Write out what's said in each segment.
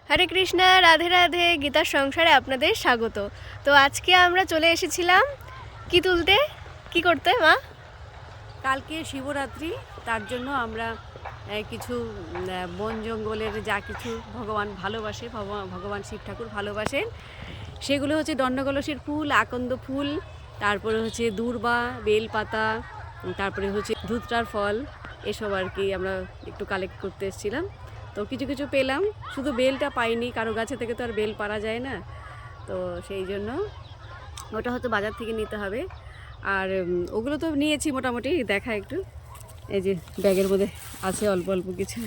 হরে কৃষ্ণ, রাধে রাধে। গীতার সংসারে আপনাদের স্বাগত। তো আজকে আমরা চলে এসেছিলাম কি তুলতে, কি করতে মা? কালকে শিবরাত্রি, তার জন্য আমরা কিছু বন জঙ্গলের যা কিছু ভগবান ভালোবাসে, ভগবান শিব ঠাকুর ভালোবাসেন, সেগুলো হচ্ছে দণ্ডকলসের ফুল, আকন্দ ফুল, তারপরে হচ্ছে দূর্বা, বেলপাতা, তারপরে হচ্ছে ধুতরার ফল, এসব আর কি আমরা একটু কালেক্ট করতে এসেছিলাম। তো কিছু কিছু পেলাম, শুধু বেলটা পাইনি, কারো গাছে থেকে তো আর বেল পারা যায় না, তো সেই জন্য ওটা হয়তো বাজার থেকে নিতে হবে। আর ওগুলো তো নিয়েছি মোটামুটি, দেখা একটু এই যে ব্যাগের মধ্যে আছে অল্প অল্প কিছু,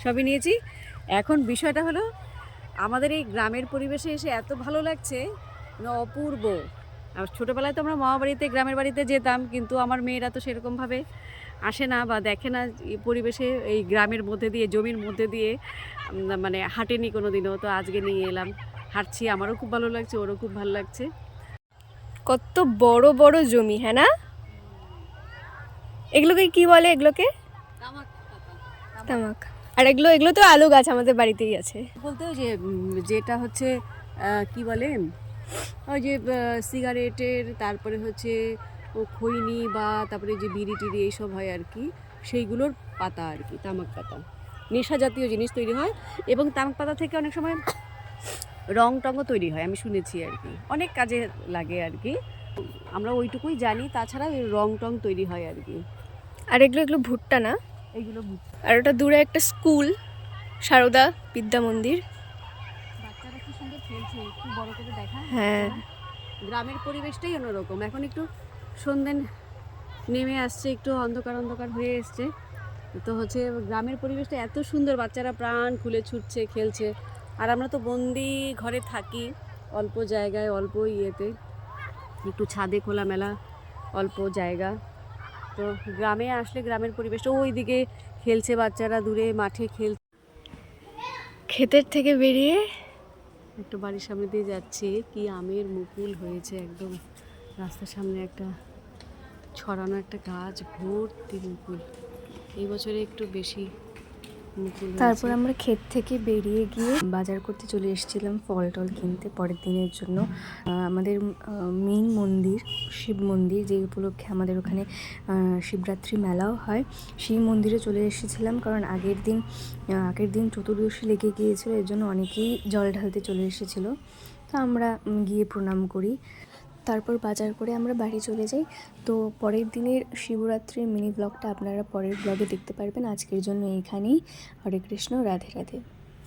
সবই নিয়েছি। এখন বিষয়টা হলো, আমাদের এই গ্রামের পরিবেশে এসে এত ভালো লাগছে, অপূর্ব। আর ছোটোবেলায় তো আমরা মামা বাড়িতে, গ্রামের বাড়িতে যেতাম, কিন্তু আমার মেয়েরা তো সেরকমভাবে আসে না বা দেখে না এই পরিবেশে, এই গ্রামের মধ্যে দিয়ে, জমির মধ্যে দিয়ে মানে হাঁটেনি কোনো দিনও। তো আজকে নিয়ে এলাম, হাঁটছি, আমারও খুব ভালো লাগছে, ওরও খুব ভালো লাগছে। কত বড় বড় জমি, হ্যাঁ না? এগুলোকে কি বলে? এগুলোকে তামাক। আর এগুলো এগুলো তো আলু গাছ আমাদের বাড়িতেই আছে। বলতে ওই যে যেটা হচ্ছে কি বলে, ওই যে সিগারেটের, তারপরে হচ্ছে ও খৈনি বা তারপরে যে বিড়ি টিড়ি এইসব হয় আর কি, সেইগুলোর পাতা আর কি, তামাক পাতা। নেশা জাতীয় জিনিস তৈরি হয়, এবং তামাক পাতা থেকে অনেক সময় রং টঙও তৈরি হয়, আমি শুনেছি আর কি, অনেক কাজে লাগে আর কি। আমরা ওইটুকুই জানি, তাছাড়া ওই রং টং তৈরি হয় আর কি। আর এগুলো এগুলো ভুট্টা না? এইগুলো আর ওটা দূরে একটা স্কুল, সারদা বিদ্যা মন্দির। বাচ্চারা কি সুন্দর খেলছে, একটু বড় করে দেখা। হ্যাঁ, গ্রামের পরিবেশটাই অন্যরকম। এখন একটু সন্ধ্যে নেমে আসছে, একটু অন্ধকার অন্ধকার হয়ে এসছে, তো হচ্ছে গ্রামের পরিবেশটা এত সুন্দর, বাচ্চারা প্রাণ খুলে ছুটছে, খেলছে। আর আমরা তো বন্দি ঘরে থাকি, অল্প জায়গায়, অল্প ইয়েতে, একটু ছাদে খোলামেলা অল্প জায়গা। তো গ্রামে আসলে গ্রামের পরিবেশটা, ওইদিকে খেলছে বাচ্চারা, দূরে মাঠে খেলছে। ক্ষেতের থেকে বেরিয়ে একটু বাড়ির সামনে দিয়ে যাচ্ছে, কি আমের মুকুল হয়েছে একদম রাস্তার সামনে, একটা ছড়ানো একটা গাছ ভর্তি মুকুল। এই বছরে একটু বেশি মুকুল তারপর হয়েছে। আমরা ক্ষেত থেকে বেরিয়ে গিয়ে বাজার করতে চলে এসেছিলাম ফল টল কিনতে পরের দিনের জন্য। আমাদের মেইন মন্দির, শিব মন্দির, যে উপলক্ষে আমাদের ওখানে শিবরাত্রি মেলাও হয়, সেই মন্দিরে চলে এসেছিলাম। কারণ আগের দিন চতুর্দশী লেগে গিয়েছিল, এর জন্য অনেকেই জল ঢালতে চলে এসেছিলো। তো আমরা গিয়ে প্রণাম করি, তারপর বাজার করে আমরা বাড়ি চলে যাই। তো পরের দিনের শিবরাত্রির মিনি ব্লগটা আপনারা পরের ব্লগে দেখতে পারবেন। আজকের জন্য এইখানেই। হরে কৃষ্ণ, রাধে রাধে।